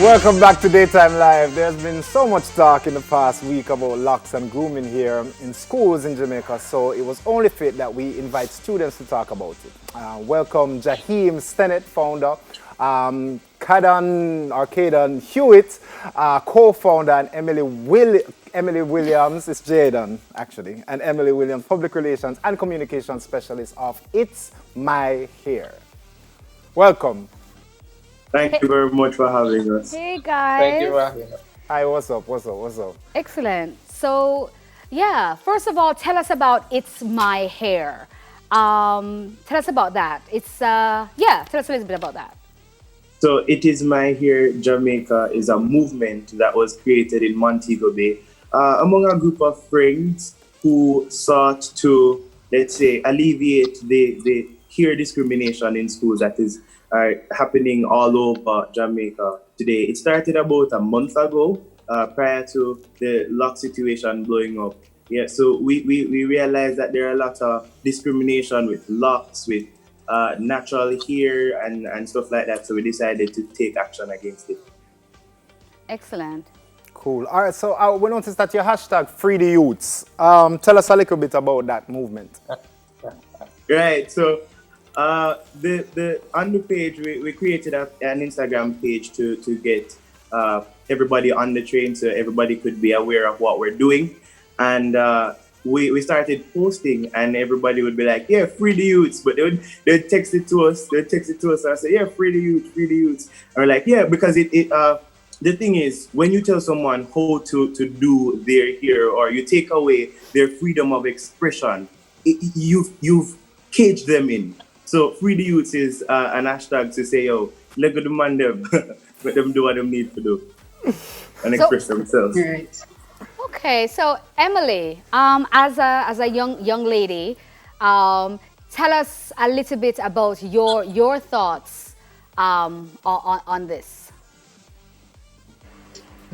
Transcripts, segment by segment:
Welcome back to Daytime Live. There's been so much talk in the past week about locks and grooming here in schools in Jamaica, so it was only fit that we invite students to talk about it. Welcome Jaheim Stennett, founder, Caden Hewitt, co-founder, and Emily Williams, it's Jaden actually, and Emily Williams, public relations and communications specialist of It's My Hair. Welcome. Thank you very much for having us. Hey Thank you, guys. Rahim. Hi, what's up? Excellent. So, yeah, first of all, tell us about It's My Hair. Tell us about that. Tell us a little bit about that. So, It Is My Here Jamaica is a movement that was created in Montego Bay among a group of friends who sought to, let's say, alleviate the hair discrimination in schools that is happening all over Jamaica today. It started about a month ago, prior to the lock situation blowing up. Yeah, so we realized that there are a lot of discrimination with locks, with natural hair and stuff like that. So we decided to take action against it. Excellent. Cool. All right, so we noticed that your hashtag Free the Youths. Tell us a little bit about that movement. Right. So the on the page we created an Instagram page to get everybody on the train so everybody could be aware of what we're doing, and we started posting and everybody would be like, yeah, free the youths, but they'd text it to us and I say, yeah, free the youths, and we're like, yeah, because the thing is, when you tell someone how to do their hair or you take away their freedom of expression, you've caged them in. So free the youths is an hashtag to say, yo, let go the man them, let them do what they need to do and express themselves. Right. Okay, so Emily, as a young lady, tell us a little bit about your thoughts on this.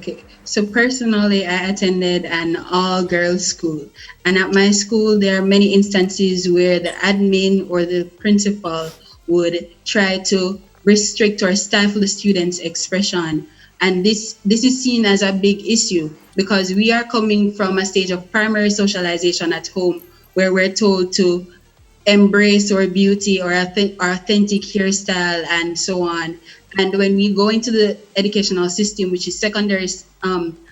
Okay. So personally, I attended an all-girls school, and at my school, there are many instances where the admin or the principal would try to restrict or stifle the students' expression. And this is seen as a big issue because we are coming from a stage of primary socialization at home where we're told to embrace our beauty or our authentic hairstyle and so on. And when we go into the educational system, which is secondary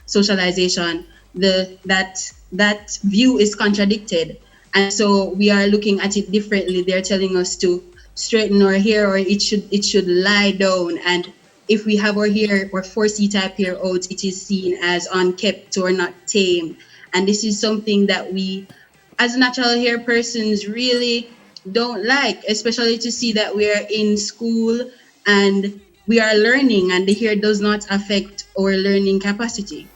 socialization, that view is contradicted. And so we are looking at it differently. They're telling us to straighten our hair or it should lie down. And if we have our hair or 4C type hair out, it is seen as unkept or not tame. And this is something that we, as natural hair persons, really don't like, especially to see that we are in school and we are learning and the hair does not affect our learning capacity.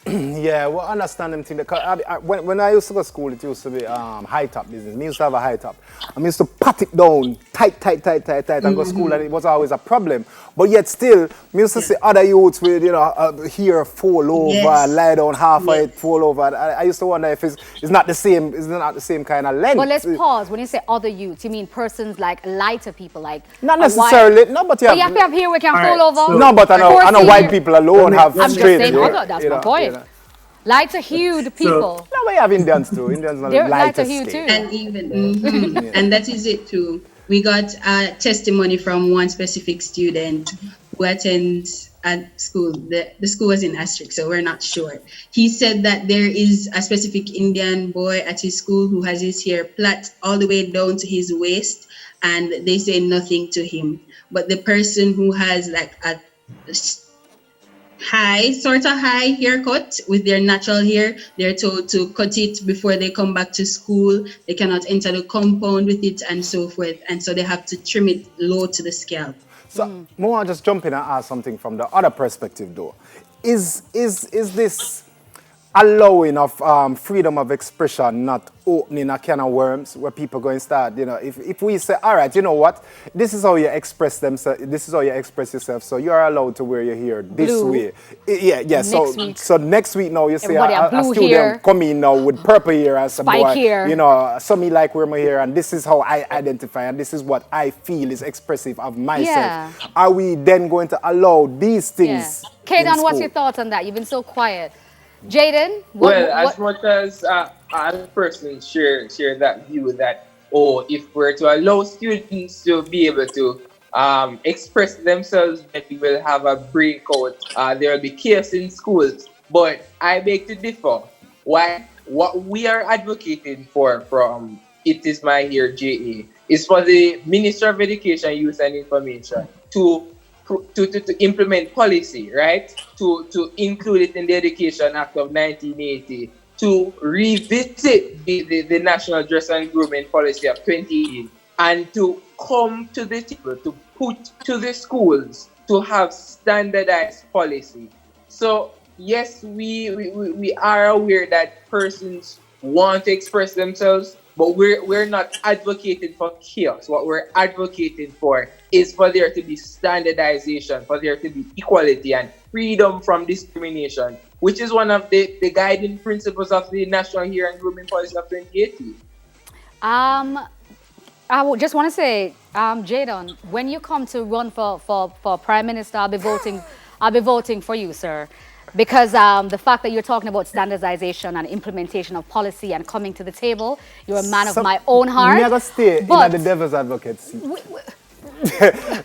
Yeah, well, understand them thing. Because when I used to go to school, it used to be high top business. Me used to have a high top. I used to pat it down tight, and go to school, and it was always a problem. But yet still, me used to see other youths with hair fall over, lie down half of it, fall over. I used to wonder if it's not the same. It's not the same kind of length. Well, let's pause. When you say other youths, you mean persons like lighter people, like not necessarily. No, but you have to have hair we can fall over. so- no, but I know white people alone have I'm just straight saying hair. other. That's my point. Lighter hued people. No, we have Indians too. Indians are They're lighter lighter hue skin. too. And even and that is it too. We got a testimony from one specific student who attends at school. The school was in Asterix, so we're not sure. He said that there is a specific Indian boy at his school who has his hair plait all the way down to his waist, and they say nothing to him. But the person who has like a high haircut with their natural hair, they're told to cut it before they come back to school. They cannot enter the compound with it and so forth, and so they have to trim it low to the scalp. So, more just jump in and ask something from the other perspective, though. Is this allowing of freedom of expression, not opening a can of worms where people go and start, if we say, all right, you know what, this is how you express themselves, this is how you express yourself, so you're allowed to wear your hair this Blue. way. Yeah, Next week. so next week now you see Everybody have a blue student hair. come in now with purple hair and say, Spike boy, hair. some me like wear my hair and this is how I identify and this is what I feel is expressive of myself. Yeah. Are we then going to allow these Yeah. things? Kaden, in what's school? your thoughts on that? You've been so quiet. Jaden, Well, as much as I personally share that view that, oh, if we're to allow students to be able to express themselves, then we will have a breakout. There will be chaos in schools. But I beg to differ. Why? What we are advocating for from It Is My Year JA is for the Minister of Education, Youth and Information to implement policy, right? To include it in the Education Act of 1980, to revisit the National Dress and Grooming Policy of 2018, and to come to the table, to put to the schools to have standardized policy. So yes, we are aware that persons want to express themselves, but we're not advocating for chaos. What we're advocating for is for there to be standardization, for there to be equality and freedom from discrimination, which is one of the guiding principles of the National Hair and Grooming Policy of 2018. Just want to say, Jadon, when you come to run for Prime Minister, I'll be voting for you, sir. Because the fact that you're talking about standardization and implementation of policy and coming to the table, you're a man of my own heart. Never stay in the devil's advocate seat.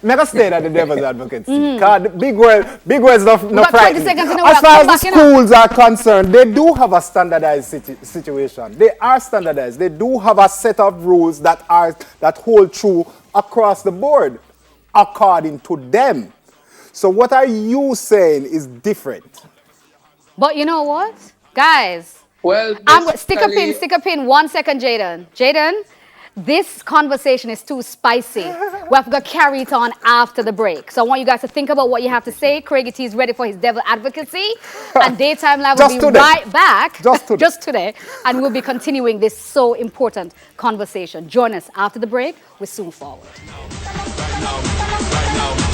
Never stay at the devil's advocate seat. Because big words no frightening. As far as the schools are concerned, they do have a standardized situation. They are standardized. They do have a set of rules that hold true across the board, according to them. So what are you saying is different? But you know what, guys? Well, stick a pin. 1 second, Jaden. Jaden, this conversation is too spicy. We have to carry it on after the break. So I want you guys to think about what you have to say. Craig T is ready for his devil advocacy, and Daytime Live will be right back. Just today, and we'll be continuing this so important conversation. Join us after the break. We'll soon forward. Right now.